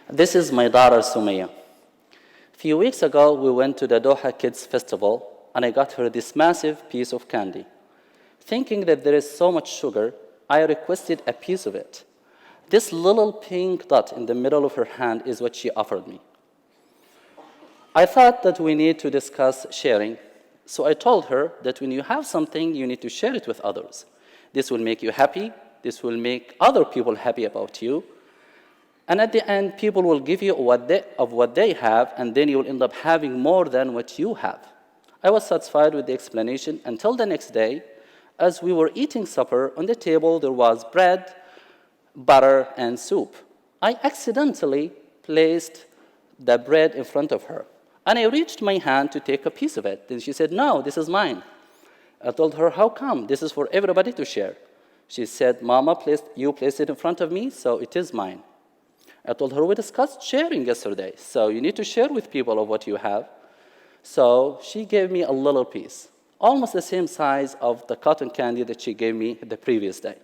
This is my daughter, Sumaya. A few weeks ago, we went to the Doha Kids Festival, and I got her this massive piece of candy. Thinking that there is so much sugar, I requested a piece of it. This little pink dot in the middle of her hand is what she offered me. I thought that we need to discuss sharing, so I told her that when you have something, you need to share it with others. This will make you happy, this will make other people happy about you, and at the end, people will give you what they have, and then you will end up having more than what you have. I was satisfied with the explanation until the next day. As we were eating supper, on the table there was bread, butter, and soup. I accidentally placed the bread in front of her, and I reached my hand to take a piece of it. Then she said, "No, this is mine." I told her, "How come? This is for everybody to share." She said, "Mama, you placed it in front of me, so it is mine." I told her, "We discussed sharing yesterday, so you need to share with people of what you have." So she gave me a little piece, almost the same size of the cotton candy that she gave me the previous day.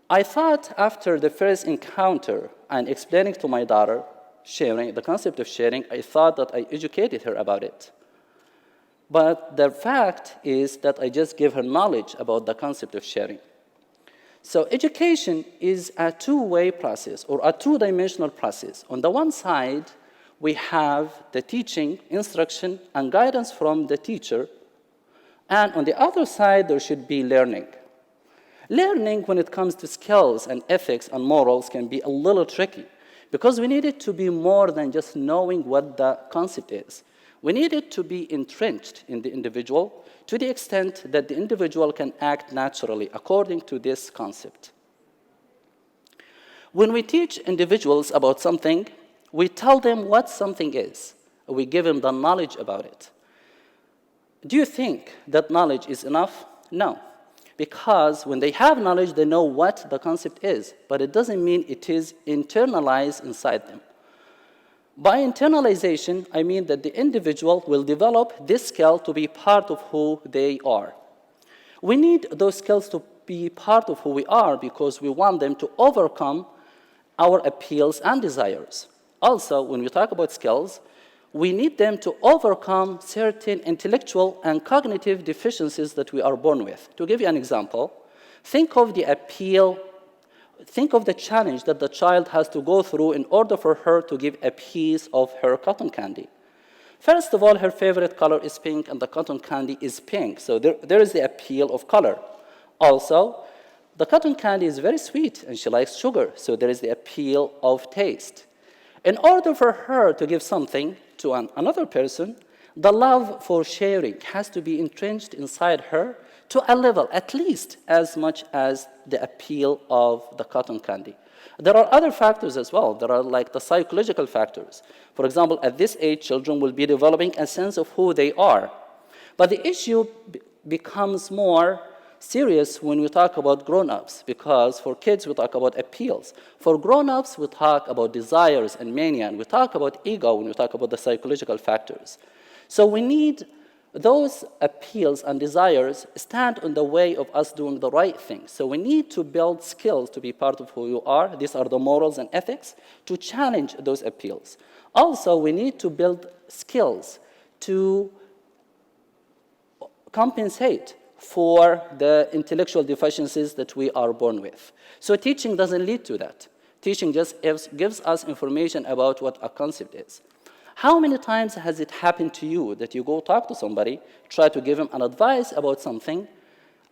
I thought after the first encounter and explaining to my daughter sharing, the concept of sharing, I thought that I educated her about it. But the fact is that I just gave her knowledge about the concept of sharing. So education is a two-way process or a two-dimensional process. On the one side, we have the teaching, instruction, and guidance from the teacher. And on the other side, there should be learning. Learning, when it comes to skills and ethics and morals, can be a little tricky because we need it to be more than just knowing what the concept is. We need it to be entrenched in the individual to the extent that the individual can act naturally according to this concept. When we teach individuals about something, we tell them what something is. We give them the knowledge about it. Do you think that knowledge is enough? No. Because when they have knowledge, they know what the concept is, but it doesn't mean it is internalized inside them. By internalization, I mean that the individual will develop this skill to be part of who they are. We need those skills to be part of who we are because we want them to overcome our appeals and desires. Also, when we talk about skills, we need them to overcome certain intellectual and cognitive deficiencies that we are born with. To give you an example, think of the challenge that the child has to go through in order for her to give a piece of her cotton candy. First of all, her favorite color is pink, and the cotton candy is pink. So there is the appeal of color. Also, the cotton candy is very sweet, and she likes sugar. So there is the appeal of taste. In order for her to give something to another person, the love for sharing has to be entrenched inside her to a level at least as much as the appeal of the cotton candy. There are other factors as well. There are like the psychological factors. For example, at this age, children will be developing a sense of who they are. But the issue becomes more serious when we talk about grown-ups, because for kids we talk about appeals. For grown-ups, we talk about desires and mania, and we talk about ego when we talk about the psychological factors. So we need those appeals and desires stand in the way of us doing the right thing. So we need to build skills to be part of who you are. These are the morals and ethics to challenge those appeals. Also, we need to build skills to compensate for the intellectual deficiencies that we are born with. So teaching doesn't lead to that. Teaching just gives us information about what a concept is. How many times has it happened to you that you go talk to somebody, try to give them an advice about something,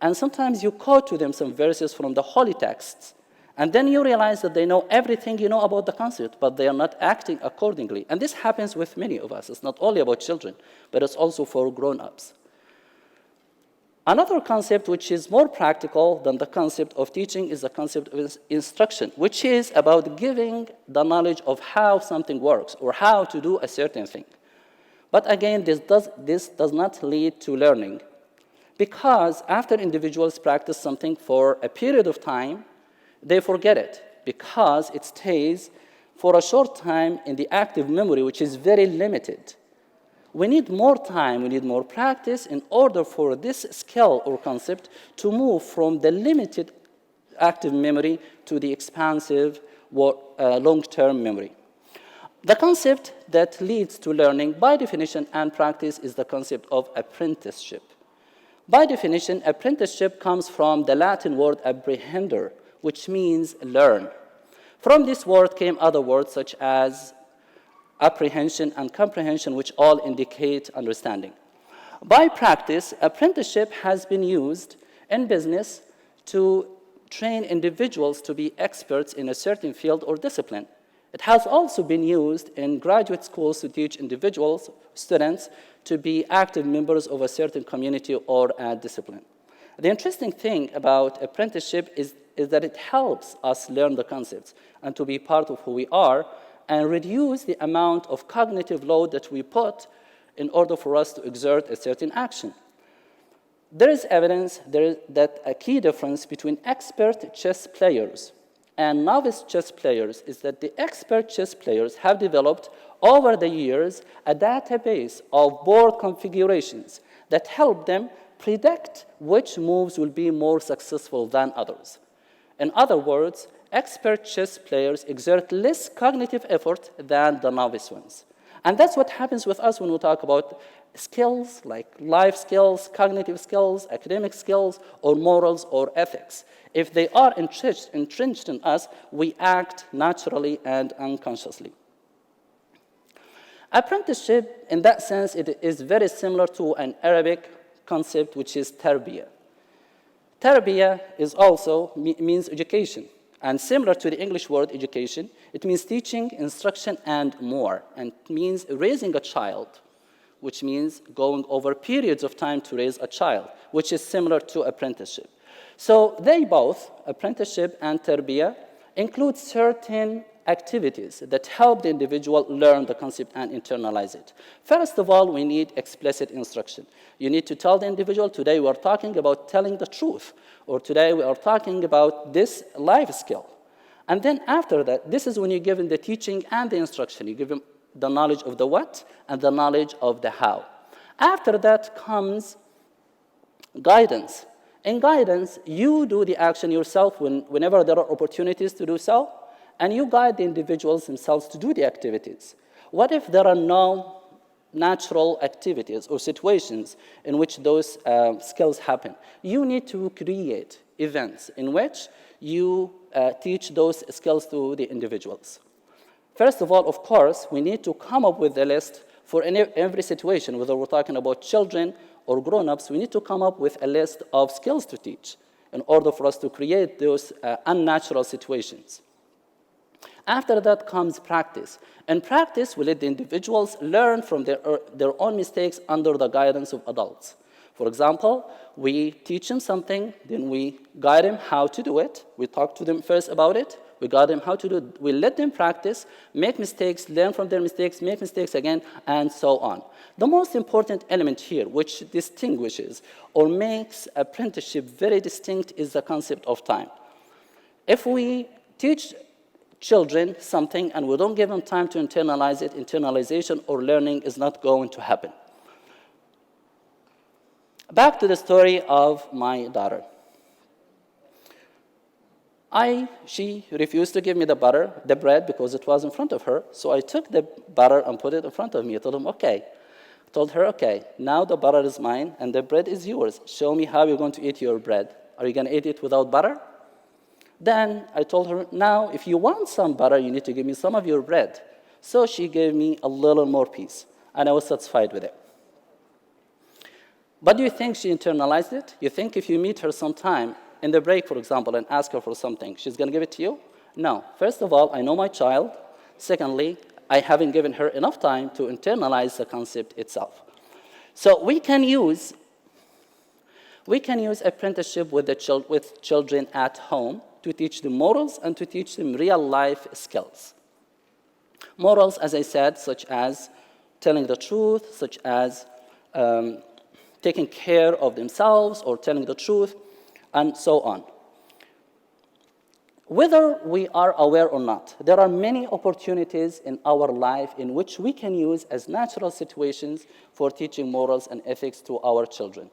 and sometimes you quote to them some verses from the holy texts, and then you realize that they know everything you know about the concept, but they are not acting accordingly. And this happens with many of us. It's not only about children, but it's also for grown-ups. Another concept which is more practical than the concept of teaching is the concept of instruction, which is about giving the knowledge of how something works or how to do a certain thing. But again, this does not lead to learning, because after individuals practice something for a period of time, they forget it because it stays for a short time in the active memory, which is very limited. We need more time, we need more practice in order for this skill or concept to move from the limited active memory to the expansive long-term memory. The concept that leads to learning by definition and practice is the concept of apprenticeship. By definition, apprenticeship comes from the Latin word apprehender, which means learn. From this word came other words such as apprehension and comprehension, which all indicate understanding. By practice, apprenticeship has been used in business to train individuals to be experts in a certain field or discipline. It has also been used in graduate schools to teach individuals, students, to be active members of a certain community or a discipline. The interesting thing about apprenticeship is that it helps us learn the concepts and to be part of who we are and reduce the amount of cognitive load that we put in order for us to exert a certain action. There is evidence that a key difference between expert chess players and novice chess players is that the expert chess players have developed over the years a database of board configurations that help them predict which moves will be more successful than others. In other words, expert chess players exert less cognitive effort than the novice ones. And that's what happens with us when we talk about skills like life skills, cognitive skills, academic skills, or morals or ethics. If they are entrenched in us, we act naturally and unconsciously. Apprenticeship, in that sense, it is very similar to an Arabic concept, which is tarbiyah. Tarbiyah is also means education. And similar to the English word education, it means teaching, instruction, and more. And it means raising a child, which means going over periods of time to raise a child, which is similar to apprenticeship. So they both, apprenticeship and tarbiyah, include certain activities that help the individual learn the concept and internalize it. First of all, we need explicit instruction. You need to tell the individual, today we are talking about telling the truth, or today we are talking about this life skill. And then after that, this is when you give him the teaching and the instruction. You give him the knowledge of the what and the knowledge of the how. After that comes guidance. In guidance, you do the action yourself whenever there are opportunities to do so, and you guide the individuals themselves to do the activities. What if there are no natural activities or situations in which those skills happen? You need to create events in which you teach those skills to the individuals. First of all, of course, we need to come up with a list for every situation, whether we're talking about children or grown-ups. We need to come up with a list of skills to teach in order for us to create those unnatural situations. After that comes practice. In practice, we let the individuals learn from their own mistakes under the guidance of adults. For example, we teach them something, then we guide them how to do it. We talk to them first about it. We guide them how to do it. We let them practice, make mistakes, learn from their mistakes, make mistakes again, and so on. The most important element here, which distinguishes or makes apprenticeship very distinct, is the concept of time. If we teach children something and we don't give them time to internalize it, internalization or learning is not going to happen. Back to the story of my daughter. She refused to give me the bread, because it was in front of her. So I took the butter and put it in front of me. I told him, okay. I told her, okay, now the butter is mine and the bread is yours. Show me how you're going to eat your bread. Are you going to eat it without butter? Then I told her, now, if you want some butter, you need to give me some of your bread. So she gave me a little more piece, and I was satisfied with it. But do you think she internalized it? You think if you meet her sometime in the break, for example, and ask her for something, she's going to give it to you? No. First of all, I know my child. Secondly, I haven't given her enough time to internalize the concept itself. So we can use apprenticeship with children at home to teach them morals and to teach them real-life skills. Morals, as I said, such as telling the truth, such as taking care of themselves or telling the truth, and so on. Whether we are aware or not, there are many opportunities in our life in which we can use as natural situations for teaching morals and ethics to our children.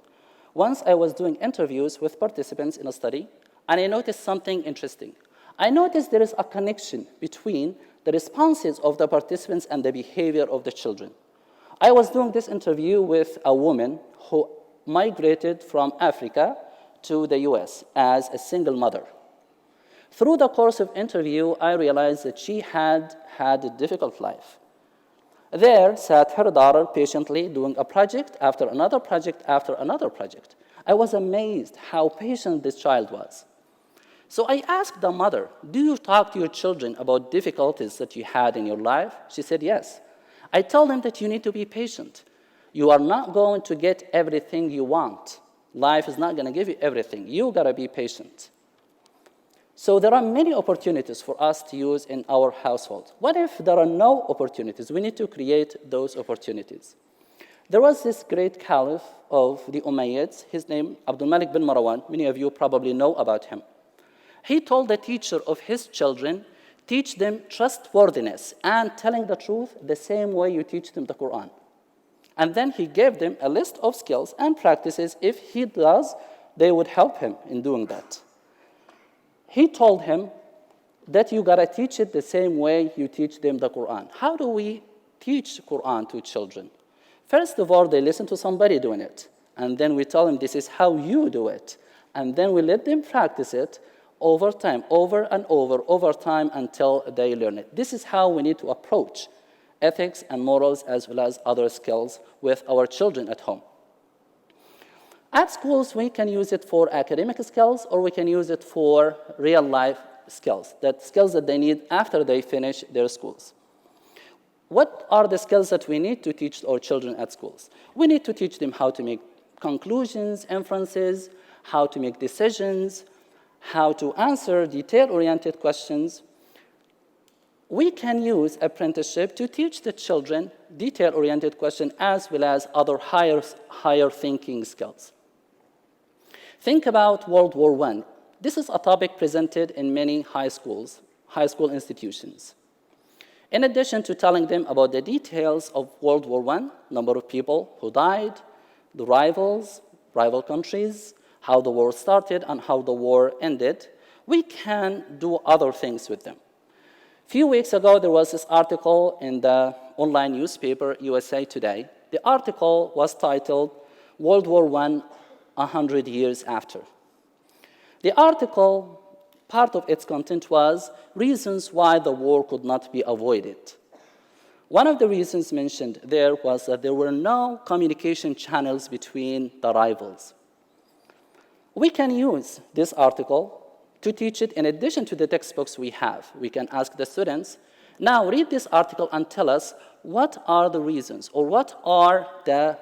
Once I was doing interviews with participants in a study, and I noticed something interesting. I noticed there is a connection between the responses of the participants and the behavior of the children. I was doing this interview with a woman who migrated from Africa to the US as a single mother. Through the course of interview, I realized that she had had a difficult life. There sat her daughter patiently doing a project after another project after another project. I was amazed how patient this child was. So I asked the mother, do you talk to your children about difficulties that you had in your life? She said, yes. I told them that you need to be patient. You are not going to get everything you want. Life is not going to give you everything. You got to be patient. So there are many opportunities for us to use in our household. What if there are no opportunities? We need to create those opportunities. There was this great caliph of the Umayyads, his name Abdul Malik bin Marwan. Many of you probably know about him. He told the teacher of his children, teach them trustworthiness and telling the truth the same way you teach them the Quran. And then he gave them a list of skills and practices. If he does, they would help him in doing that. He told him that you got to teach it the same way you teach them the Quran. How do we teach Quran to children? First of all, they listen to somebody doing it. And then we tell them this is how you do it. And then we let them practice it over time, over and over time until they learn it. This is how we need to approach ethics and morals as well as other skills with our children at home. At schools, we can use it for academic skills or we can use it for real-life skills, skills that they need after they finish their schools. What are the skills that we need to teach our children at schools? We need to teach them how to make conclusions, inferences, how to make decisions, how to answer detail-oriented questions. We can use apprenticeship to teach the children detail-oriented questions as well as other higher thinking skills. Think about World War I. This is a topic presented in many high school institutions. In addition to telling them about the details of World War I, number of people who died, the rival countries, how the war started and how the war ended, we can do other things with them. A few weeks ago, there was this article in the online newspaper, USA Today. The article was titled, World War I, 100 years after. The article, part of its content was reasons why the war could not be avoided. One of the reasons mentioned there was that there were no communication channels between the rivals. We can use this article to teach it in addition to the textbooks we have. We can ask the students, now read this article and tell us what are the reasons or what are the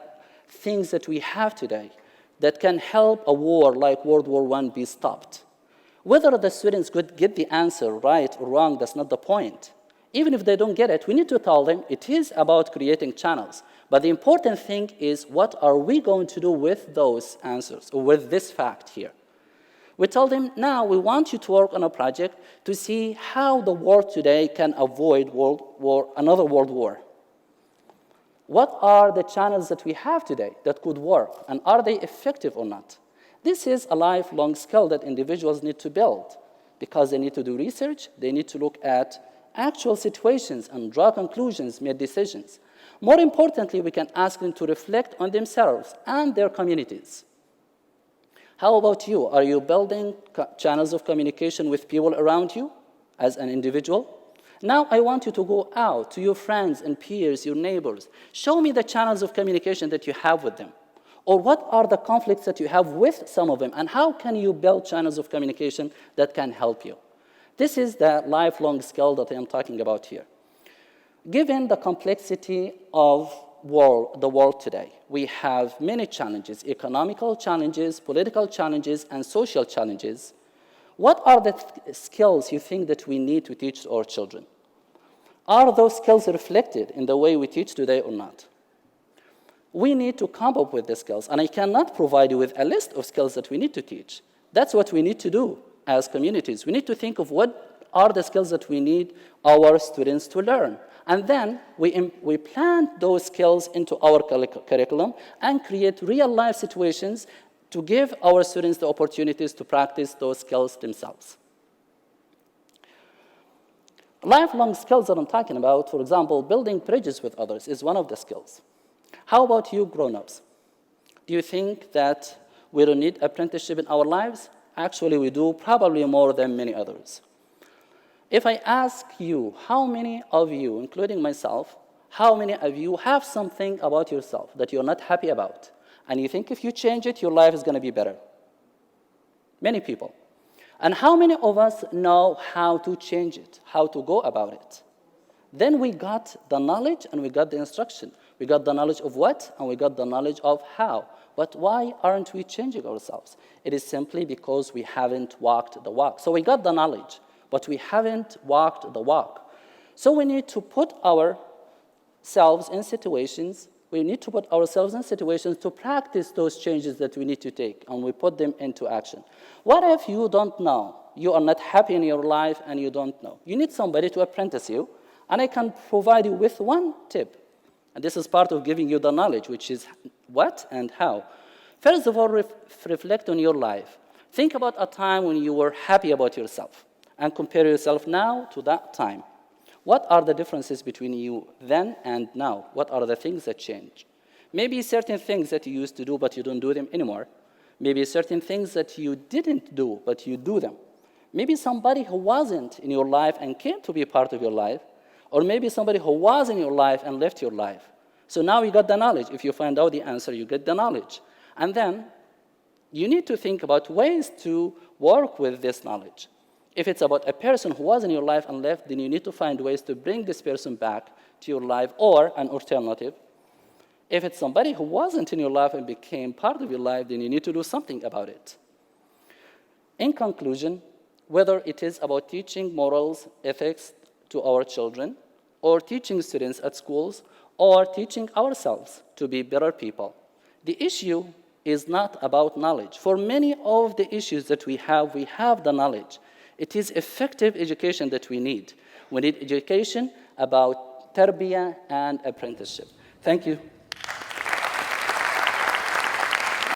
things that we have today that can help a war like World War I be stopped. Whether the students could get the answer right or wrong, that's not the point. Even if they don't get it, we need to tell them it is about creating channels. But the important thing is, what are we going to do with those answers or with this fact here? We tell them, now we want you to work on a project to see how the world today can avoid another world war. What are the channels that we have today that could work, and are they effective or not? This is a lifelong skill that individuals need to build because they need to do research, they need to look at actual situations and draw conclusions, make decisions. More importantly, we can ask them to reflect on themselves and their communities. How about you? Are you building channels of communication with people around you as an individual? Now I want you to go out to your friends and peers, your neighbors. Show me the channels of communication that you have with them. Or what are the conflicts that you have with some of them, and how can you build channels of communication that can help you? This is the lifelong skill that I am talking about here. Given the complexity of the world today, we have many challenges, economical challenges, political challenges, and social challenges. What are the skills you think that we need to teach our children? Are those skills reflected in the way we teach today or not? We need to come up with the skills, and I cannot provide you with a list of skills that we need to teach. That's what we need to do as communities. We need to think of what are the skills that we need our students to learn. And then we plant those skills into our curriculum and create real-life situations to give our students the opportunities to practice those skills themselves. Lifelong skills that I'm talking about, for example, building bridges with others is one of the skills. How about you grown-ups? Do you think that we don't need apprenticeship in our lives? Actually, we do, probably more than many others. If I ask you, how many of you, including myself, how many of you have something about yourself that you're not happy about, and you think if you change it, your life is going to be better? Many people. And how many of us know how to change it, how to go about it? Then we got the knowledge and we got the instruction. We got the knowledge of what, and we got the knowledge of how. But why aren't we changing ourselves? It is simply because we haven't walked the walk. So we got the knowledge, but we haven't walked the walk. So we need to put ourselves in situations, to practice those changes that we need to take, and we put them into action. What if you don't know? You are not happy in your life and you don't know. You need somebody to apprentice you, and I can provide you with one tip. And this is part of giving you the knowledge, which is what and how. First of all, reflect on your life. Think about a time when you were happy about yourself, and compare yourself now to that time. What are the differences between you then and now? What are the things that change? Maybe certain things that you used to do, but you don't do them anymore. Maybe certain things that you didn't do, but you do them. Maybe somebody who wasn't in your life and came to be part of your life, or maybe somebody who was in your life and left your life. So now you got the knowledge. If you find out the answer, you get the knowledge. And then you need to think about ways to work with this knowledge. If it's about a person who was in your life and left, then you need to find ways to bring this person back to your life, or an alternative. If it's somebody who wasn't in your life and became part of your life, then you need to do something about it. In conclusion, whether it is about teaching morals, ethics to our children, or teaching students at schools, or teaching ourselves to be better people, the issue is not about knowledge. For many of the issues that we have the knowledge. It is effective education that we need. We need education about tarbiyah and apprenticeship. Thank you.